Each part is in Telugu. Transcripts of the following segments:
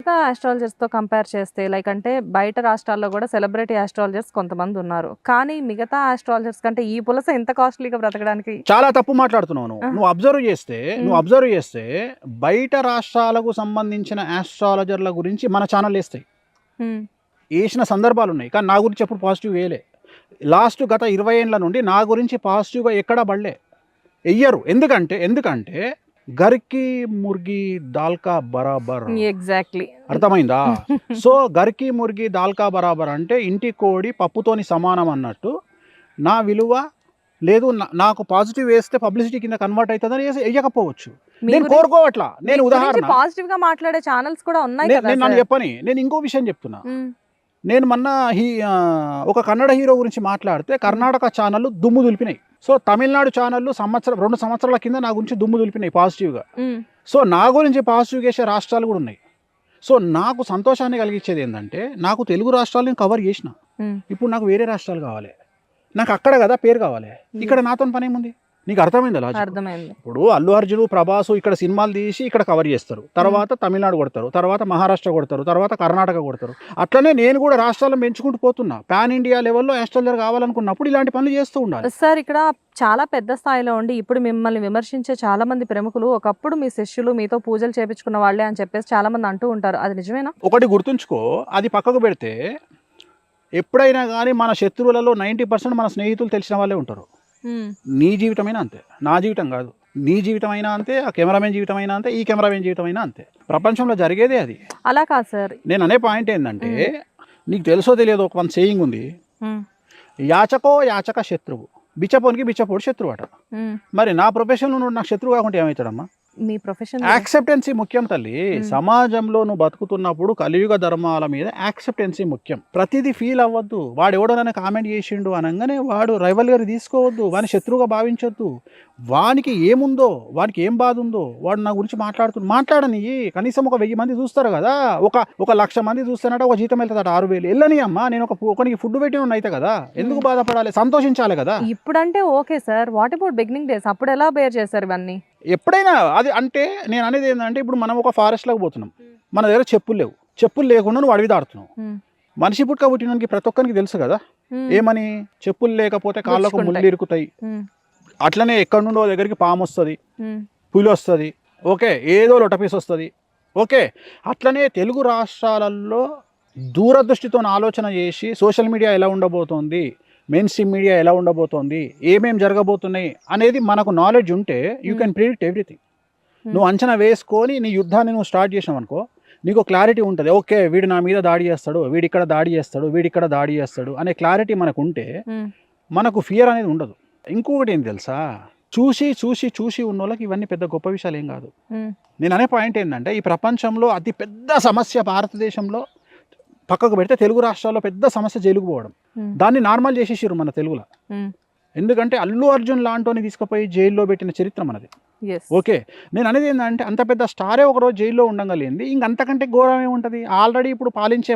మిగతా ఆస్ట్రాలజర్స్‌తో కంపేర్ చేస్తే లైక్ అంటే బయట రాష్ట్రాల్లో గూడా సెలబ్రిటీ ఆస్ట్రాలజర్స్ కొంతమందున్నారు. కానీ మిగతా ఆస్ట్రాలజర్స్ కంటే ఈ పులస ఇంత కాస్ట్‌లీగా బ్రతకడానికి చాలా తప్పు మాట్లాడుతున్నావు నువ్వు. ఆ! నువ్వు అబ్జర్వ్ చేస్తే బయట రాష్ట్రాలకు సంబంధించిన ఆస్ట్రాలజర్ల గురించి మన ఛానల్ ఏస్తాయి. హ్మ్. ఏసిన సందర్భాలున్నాయి. కానీ నా గురించి ఎప్పుడు పాజిటివ్ వేయలే. గత 20 ఏండ్ల నుండి నా గురించి పాజిటివ్‌గా ఎక్కడా పడలే. ఎయ్యరు. ఎందుకంటే గర్‌కి ముర్గి దాల్‌కా బరాబర్. ఎగ్జాక్ట్‌లీ. అర్థమైందా? సో, గర్‌కి ముర్గి దాల్‌కా బరాబర్ అంటే ఇంటి కోడి పప్పుతోని సమానం అన్నట్టు నా విలువ లేదు. నాకు పాజిటివ్ వేస్తే పబ్లిసిటీ కింద కన్వర్ట్ అవుతుందని ఎయ్యకపోవచ్చు. మీ నేను గురించి కోరుకోవట్లా. నేను మీ గురించి ఉదాహరణ పాజిటివ్‌గా మాట్లాడే ఛానెల్స్ కూడా ఉన్నాయి కదా నేను నన్ను సార్. చెప్పని. నేను ఇంకో విషయం చెప్తున్నా. హ్మ్. నేను మొన్న ఒక కన్నడ హీరో గురించి మాట్లాడితే కర్ణాటక ఛానళ్ళు దుమ్ము దులిపినాయి. సో, తమిళనాడు ఛానళ్ళు 2 సంవత్సరాల కింద నా గురించి దుమ్ము దులిపినాయి పాజిటివ్‌గా. హ్మ్. సో, నా గురించి పాజిటివ్‌గా వేసే రాష్ట్రాలు కూడా ఉన్నాయి. సో, నాకు సంతోషాన్ని కలిగించేది ఏంటంటే నాకు తెలుగు రాష్ట్రాలను కవర్ చేసిన. హ్మ్. ఇప్పుడు నాకు వేరే రాష్ట్రాలు కావాలి. నాకు అక్కడ కదా పేరు కావాలి. ఇక్కడ నాతోని పనేముంది? నీకు అర్థమైందా లాజిక్? అర్థమైంది. ఇప్పుడు అల్లు అర్జున్, ప్రభాస్ ఇక్కడ సినిమాలు తీసి ఇక్కడ కవర్ చేస్తారు. తర్వాత తమిళనాడు కొడతారు, తర్వాత మహారాష్ట్ర కొడతారు, తర్వాత కర్ణాటక కొడతారు. అట్లనే నేను కూడా రాష్ట్రాలను పెంచుకుంటూ పోతున్నా. పాన్ ఇండియా లెవెల్లో ఆస్ట్రాలజర్ కావాలనుకున్నప్పుడు ఇలాంటి పనులు చేస్తూ ఉండాలి. సార్ ఇక్కడ చాలా పెద్ద స్థాయిలో ఉండి ఇప్పుడు మిమ్మల్ని విమర్శించే చాలా మంది ప్రముఖులు ఒకప్పుడు మీ శిష్యులు మీతో పూజలు చేపించుకున్న వాళ్ళే అని చెప్పేసి చాలా మంది అంటూ ఉంటారు. అది నిజమేనా? ఒకటి గుర్తుంచుకో, అది పక్కకు పెడితే ఎప్పుడైనా కానీ మన శత్రువులలో 90% మన స్నేహితులు తెలిసిన వాళ్ళే ఉంటారు. హ్మ్. నీ జీవితమైనా అంతే, నా జీవితం కాదు. నీ జీవితమైనా అంతే, ఆ కెమెరామెన్ జీవితమైనా అంతే, ఈ కెమెరామెన్ జీవితమైనా అంతే. ప్రపంచంలో జరిగేదే అది. అలా కాదు సార్. నేను అనే పాయింట్ ఏంటంటే నీకు తెలుసో తెలియదో ఒక సేయింగ్ ఉంది. హ్మ్. యాచకో యాచక శత్రువు, బిచ్చపోనికి బిచ్చపోడు శత్రువు అట. హ్మ్. మరి నా ప్రొఫెషన్లో నువ్వు నాకు శత్రువు కాకుంటే ఏమవుతాడమ్మా? మీ ప్రొఫెషన్ యాక్సెప్టెన్సీ ముఖ్యం తల్లి. సమాజంలో నువ్వు బతుకుతున్నప్పుడు కలియుగ ధర్మాల మీద యాక్సెప్టెన్సీ ముఖ్యం. ప్రతిదీ ఫీల్ అవ్వద్దు. వాడు ఎవడోనైనా కామెంట్ చేసిండు అనగానే వాడు రైవల్ గారు తీసుకోవద్దు, వాడిని శత్రువుగా భావించొద్దు. వానికి ఏముందో, వానికి ఏం బాధ ఉందో వాడు నా గురించి మాట్లాడని. కనీసం ఒక 1000 మంది చూస్తారు కదా, ఒక 1,00,000 మంది చూస్తానట, ఒక జీతం వెళ్తుందట 6,000. వెళ్ళని అమ్మా, నేను ఒకనికి ఫుడ్ పెట్టి అయితే కదా, ఎందుకు బాధపడాలి? సంతోషించాలి కదా. ఇప్పుడంటే okay sir. What about beginning days? అప్పుడు ఎలా బేర్ చేశారు ఇవన్నీ? ఎప్పుడైనా అది అంటే నేను అనేది ఏంటంటే ఇప్పుడు మనం ఒక ఫారెస్ట్లోకి పోతున్నాం, మన దగ్గర చెప్పులు లేవు. చెప్పులు లేకుండా నువ్వు అడవి దాడుతున్నావు. మనిషి పుట్టుక పుట్టినకి ప్రతి ఒక్కరికి తెలుసు కదా ఏమని, చెప్పులు లేకపోతే కాళ్ళకు ముళ్ళు ఇరుకుతాయి. అట్లనే ఎక్కడి నుండో దగ్గరికి పాము వస్తుంది, పులి వస్తుంది, ఓకే, ఏదో లొటపీస్ వస్తుంది, ఓకే. అట్లనే తెలుగు రాష్ట్రాలలో దూరదృష్టితో ఆలోచన చేసి సోషల్ మీడియా ఎలా ఉండబోతోంది, మెయిన్ స్ట్రీమ్ మీడియా ఎలా ఉండబోతోంది, ఏమేమి జరగబోతున్నాయి అనేది మనకు నాలెడ్జ్ ఉంటే యూ కెన్ ప్రిడిక్ట్ ఎవ్రీథింగ్. నువ్వు అంచనా వేసుకొని నీ యుద్ధాన్ని నువ్వు స్టార్ట్ చేసావు అనుకో, నీకు క్లారిటీ ఉంటుంది. ఓకే, వీడు నా మీద దాడి చేస్తాడు, వీడిక్కడ దాడి చేస్తాడు, వీడిక్కడ దాడి చేస్తాడు అనే క్లారిటీ మనకు ఉంటే మనకు ఫియర్ అనేది ఉండదు. ఇంకొకటి ఏం తెలుసా, చూసి ఉన్న వాళ్ళకి ఇవన్నీ పెద్ద గొప్ప విషయాలు ఏం కాదు. నేను అనే పాయింట్ ఏంటంటే ఈ ప్రపంచంలో అతి పెద్ద సమస్య భారతదేశంలో పక్కకు పెడితే తెలుగు రాష్ట్రాల్లో పెద్ద సమస్య జైలుకు పోవడం. దాన్ని నార్మల్ చేసేసారు మన తెలుగులో. ఎందుకంటే అల్లు అర్జున్ లాంటిని తీసుకుపోయి జైల్లో పెట్టిన చరిత్ర మనది. ఓకే, నేను అనేది ఏంటంటే అంత పెద్ద స్టారే ఒకరోజు జైల్లో ఉండగలిగింది, ఇంకంతకంటే ఘోరం ఏముంటుంది? ఆల్రెడీ ఇప్పుడు పాలించే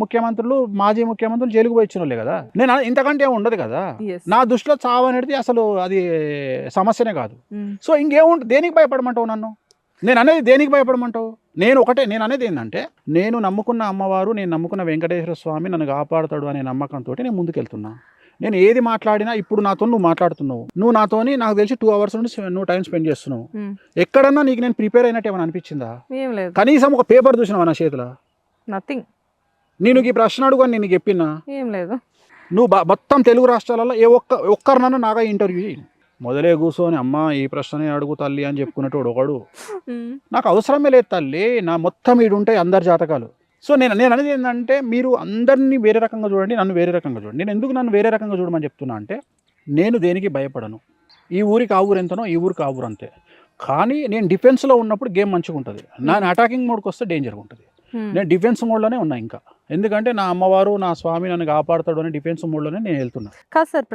ముఖ్యమంత్రులు, మాజీ ముఖ్యమంత్రులు జైలుకు పోయి ఇచ్చిన వాళ్ళే కదా. నేను ఇంతకంటే ఉండదు కదా. నా దృష్టిలో చావు అనేది అసలు అది సమస్యనే కాదు. సో ఇంకేముంటుంది? దేనికి భయపడమంటావు నన్ను? నేను అనేది దేనికి భయపడమంటావు? నేను అనేది ఏంటంటే నేను నమ్ముకున్న అమ్మవారు, నేను నమ్ముకున్న వెంకటేశ్వర స్వామి నన్ను కాపాడుతాడు అనే నమ్మకంతో నేను ముందుకెళ్తున్నా. నేను ఏది మాట్లాడినా ఇప్పుడు నాతో నువ్వు మాట్లాడుతున్నావు, నువ్వు నాతోని నాకు తెలిసి 2 hours నుండి నువ్వు టైం స్పెండ్ చేస్తున్నావు. ఎక్కడన్నా నీకు నేను ప్రిపేర్ అయినట్టు ఏమైనా అనిపించిందా? కనీసం ఒక పేపర్ చూసినావా నా చేతిలో? నథింగ్. నేను ఈ ప్రశ్న అడుగు అని నేను చెప్పినా ఏం లేదు. నువ్వు మొత్తం తెలుగు రాష్ట్రాలలో ఒక్కరినన్నా నాగా ఇంటర్వ్యూ చేయి. మొదలే కూర్చొని అమ్మ ఈ ప్రశ్నే అడుగు తల్లి అని చెప్పుకునేటోడు ఒకడు. నాకు అవసరమే లేదు తల్లి, నా మొత్తం ఈడుంటాయి అందరి జాతకాలు. సో నేను అనేది ఏంటంటే మీరు అందరినీ వేరే రకంగా చూడండి, నన్ను వేరే రకంగా చూడండి. నేను ఎందుకు నన్ను వేరే రకంగా చూడమని చెప్తున్నా అంటే నేను దేనికి భయపడను. ఈ ఊరికి ఆ ఊరు ఎంతనో ఈ ఊరికి ఆ ఊరు అంతే. కానీ నేను డిఫెన్స్లో ఉన్నప్పుడు గేమ్ మంచిగా ఉంటుంది, నేను అటాకింగ్ మోడ్కి వస్తే డేంజర్గా ఉంటుంది. నేను డిఫెన్స్ మోడ్లోనే ఉన్నా ఇంకా, ఎందుకంటే నా అమ్మవారు నా స్వామి నన్ను కాపాడుతాడు అని డిఫెన్స్ మోడ్లోనే నేను వెళ్తున్నా. కాదు సార్.